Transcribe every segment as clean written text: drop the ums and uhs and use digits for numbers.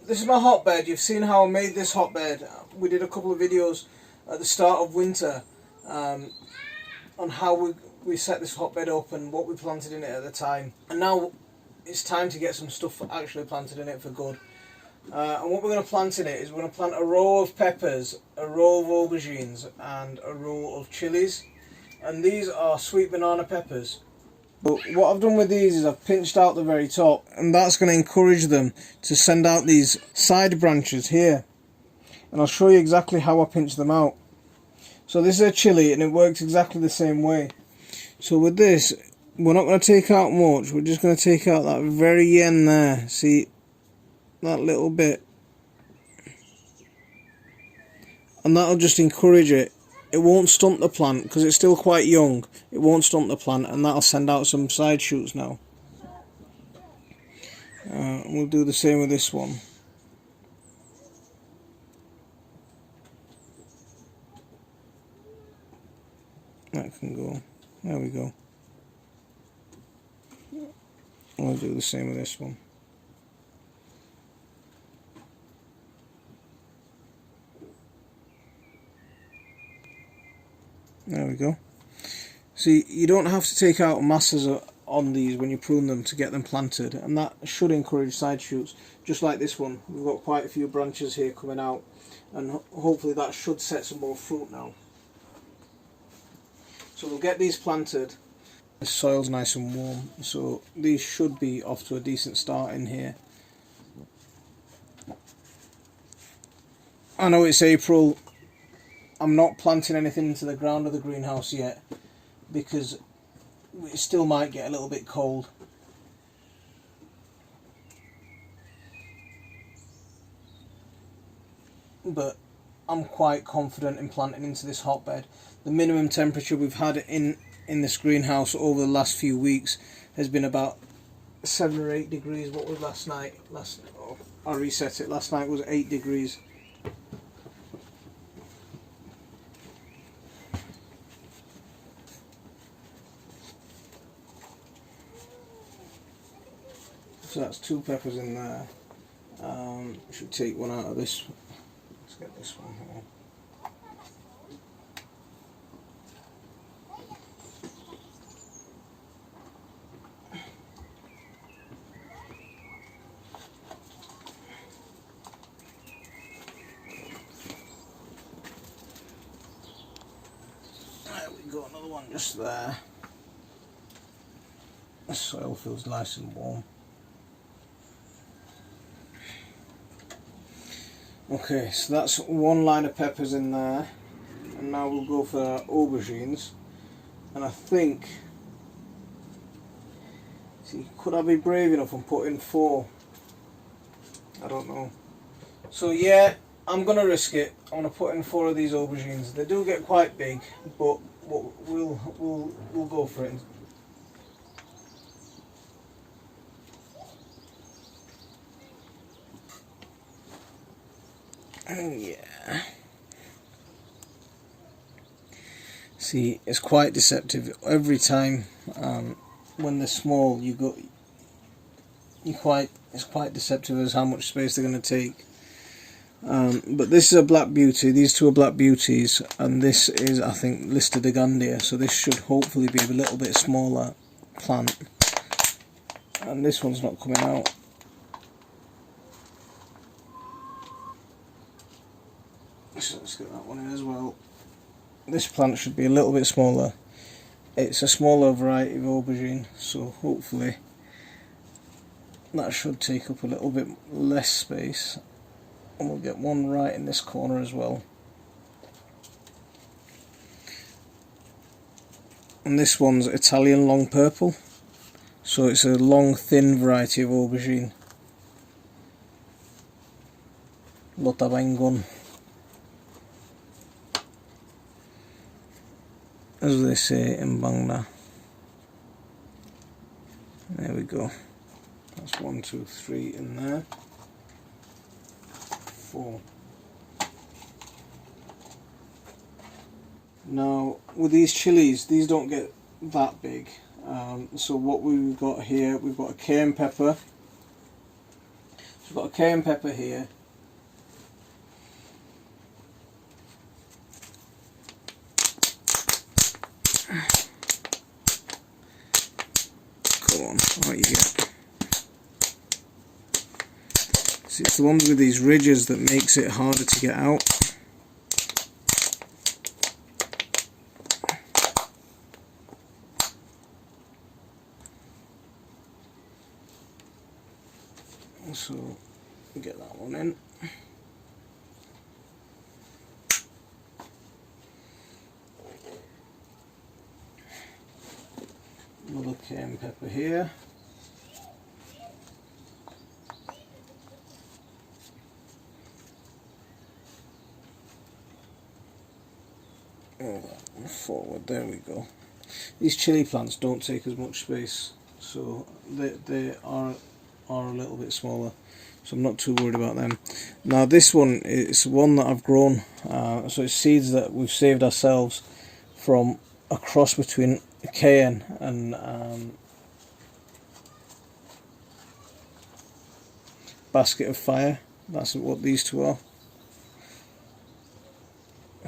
this is my hotbed. You've seen how I made this hotbed. We did a couple of videos at the start of winter on how we set this hotbed up and what we planted in it at the time. And now it's time to get some stuff actually planted in it for good. And what we're going to plant in it is we're going to plant a row of peppers, a row of aubergines and a row of chillies. And these are sweet banana peppers. But what I've done with these is I've pinched out the very top, and that's going to encourage them to send out these side branches here. And I'll show you exactly how I pinch them out. So this is a chilli and it works exactly the same way. So with this, we're not going to take out much, we're just going to take out that very end there. See, that little bit. And that'll just encourage it. It won't stunt the plant because it's still quite young. It won't stunt the plant, and that'll send out some side shoots now. We'll do the same with this one. That can go. There we go. I'll do the same with this one. There we go. See, you don't have to take out masses on these when you prune them to get them planted, and that should encourage side shoots, just like this one. We've got quite a few branches here coming out, and hopefully that should set some more fruit now. So we'll get these planted. The soil's nice and warm, so these should be off to a decent start in here. I know it's April. I'm not planting anything into the ground of the greenhouse yet because it still might get a little bit cold. But I'm quite confident in planting into this hotbed. The minimum temperature we've had in this greenhouse over the last few weeks has been about 7 or 8 degrees. What was last night? I reset it. Last night was 8 degrees. So that's 2 peppers in there. Should take one out of this. Let's get this one here. There we go, another one just there. The soil feels nice and warm. Okay, so that's 1 line of peppers in there, and now we'll go for our aubergines. And I think, see, could I be brave enough and put in 4? I don't know. So yeah, I'm gonna risk it. I'm gonna put in 4 of these aubergines. They do get quite big, but we'll go for it. Yeah. See, it's quite deceptive. Every time when they're small, it's quite deceptive as how much space they're going to take. But this is a black beauty. These 2 are black beauties, and this is, I think, Listerdegandia. So this should hopefully be a little bit smaller plant. And this one's not coming out. So let's get that one in as well. This plant should be a little bit smaller. It's a smaller variety of aubergine, so hopefully that should take up a little bit less space. And we'll get one right in this corner as well. And this one's Italian long purple, so it's a long thin variety of aubergine. Lotavengon, as they say in Bangla. There we go. That's 1, 2, 3 in there. 4. Now with these chilies, these don't get that big. So what we've got here, we've got a cayenne pepper. So I've got a cayenne pepper here. Come on, what you get? See, it's the ones with these ridges that makes it harder to get out. So get that one in. Another cayenne pepper here. Oh, forward, there we go. These chilli plants don't take as much space, so they are a little bit smaller, so I'm not too worried about them. Now this one is one that I've grown, so it's seeds that we've saved ourselves from a cross between cayenne and basket of fire. That's what these two are.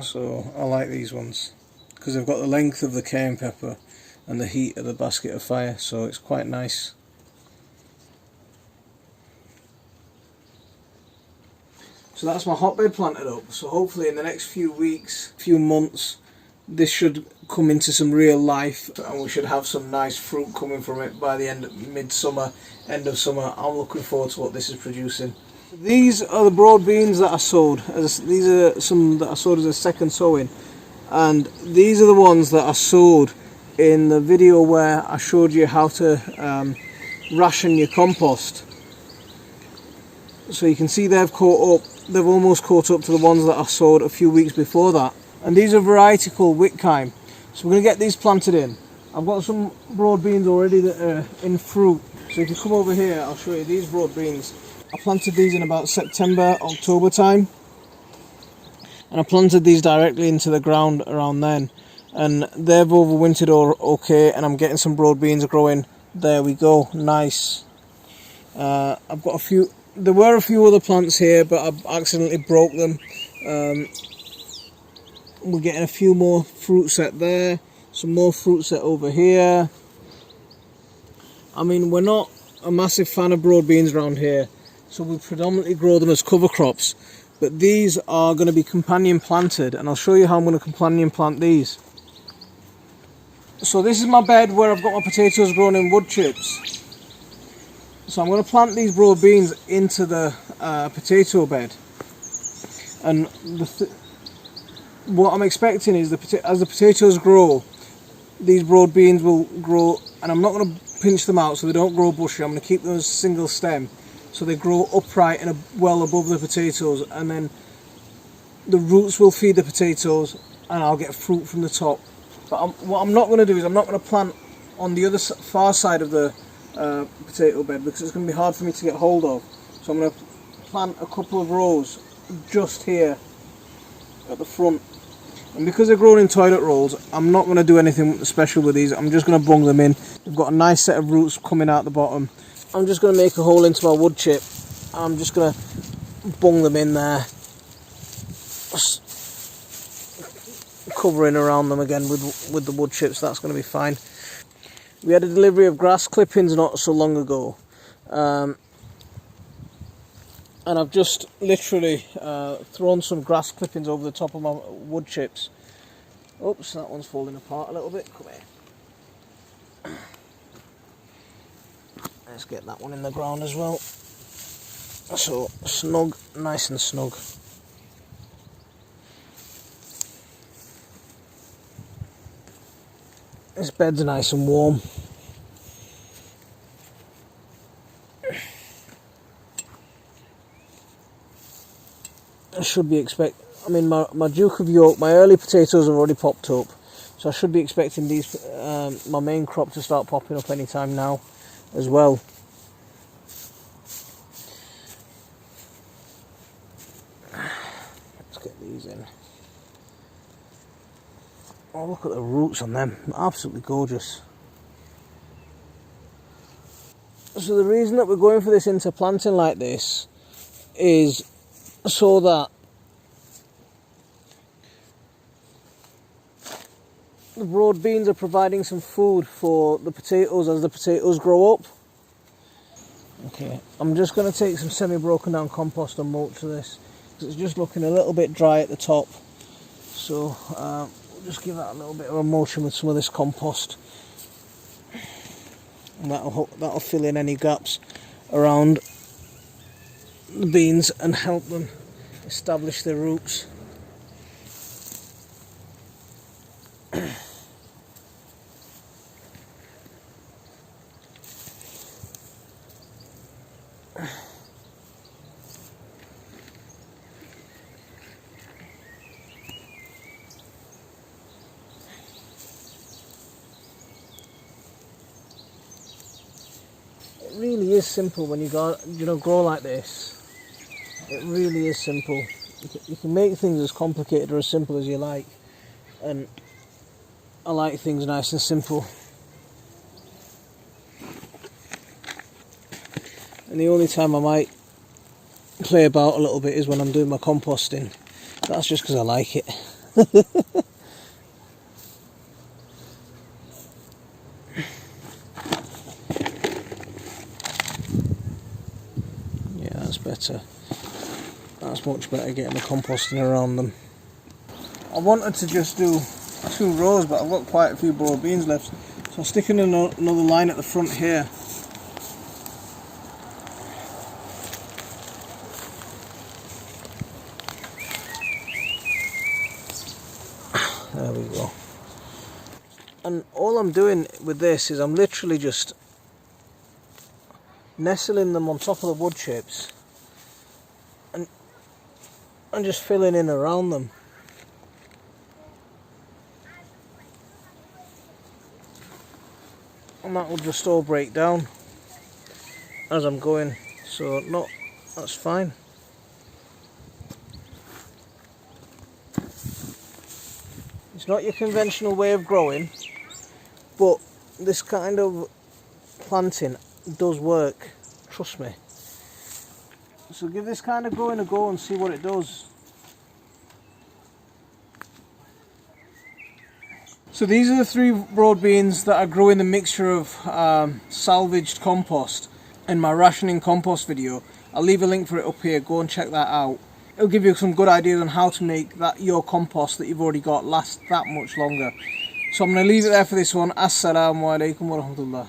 So I like these ones because they've got the length of the cayenne pepper and the heat of the basket of fire, so it's quite nice. So that's my hotbed planted up, so hopefully in the next few weeks, few months, this should come into some real life and we should have some nice fruit coming from it by the end of midsummer, end of summer. I'm looking forward to what this is producing. These are the broad beans that I sowed. These are some that I sowed as a second sowing, and these are the ones that I sowed in the video where I showed you how to ration your compost. So you can see they've caught up. They've almost caught up to the ones that I sowed a few weeks before that. And these are a variety called Whitkime. So we're going to get these planted in. I've got some broad beans already that are in fruit. So if you come over here, I'll show you these broad beans. I planted these in about September, October time. And I planted these directly into the ground around then. And they've overwintered okay, and I'm getting some broad beans growing. There we go, nice. I've got a few. There were a few other plants here, but I accidentally broke them. We're getting a few more fruit set there, some more fruit set over here. I mean, we're not a massive fan of broad beans around here, so we predominantly grow them as cover crops. But these are going to be companion planted, and I'll show you how I'm going to companion plant these. So this is my bed where I've got my potatoes grown in wood chips. So I'm going to plant these broad beans into the potato bed, and what I'm expecting is as the potatoes grow, these broad beans will grow, and I'm not going to pinch them out so they don't grow bushy. I'm going to keep them as single stem so they grow upright and well above the potatoes, and then the roots will feed the potatoes and I'll get fruit from the top. But what I'm not going to do is I'm not going to plant on the other far side of the potato bed because it's going to be hard for me to get hold of. So I'm going to plant a couple of rows just here at the front, and because they're grown in toilet rolls, I'm not going to do anything special with these. I'm just going to bung them in. They've got a nice set of roots coming out the bottom. I'm just going to make a hole into my wood chip. I'm just going to bung them in there, just covering around them again with the wood chips. That's going to be fine. We had a delivery of grass clippings not so long ago, and I've just literally thrown some grass clippings over the top of my wood chips. Oops, that one's falling apart a little bit. Come here. Let's get that one in the ground as well. So snug, nice and snug. This bed's nice and warm. I should be I mean, my Duke of York, my early potatoes have already popped up, so I should be expecting these, my main crop, to start popping up anytime now as well. Let's get these in. Oh, look at the roots on them, absolutely gorgeous. So the reason that we're going for this interplanting like this is so that the broad beans are providing some food for the potatoes as the potatoes grow up. Okay, I'm just going to take some semi-broken down compost and mulch to this, because it's just looking a little bit dry at the top. So we'll just give that a little bit of a mulching with some of this compost, and that'll fill in any gaps around the beans and help them establish their roots. It really is simple when you grow like this. It really is simple. You can make things as complicated or as simple as you like, and I like things nice and simple. And the only time I might play about a little bit is when I'm doing my composting. That's just because I like it. Yeah, that's better. That's much better, getting the composting around them. I wanted to just do 2 rows, but I've got quite a few broad beans left, so I'll stick in another line at the front here. There we go. And all I'm doing with this is I'm literally just nestling them on top of the wood chips and just filling in around them. And that will just all break down as I'm going, so that's fine. It's not your conventional way of growing, but this kind of planting does work, trust me. So give this kind of growing a go and see what it does. So these are the 3 broad beans that I grew in the mixture of salvaged compost in my rationing compost video. I'll leave a link for it up here, go and check that out. It'll give you some good ideas on how to make your compost that you've already got last that much longer. So I'm going to leave it there for this one. Assalamu alaikum wa rahmatullah.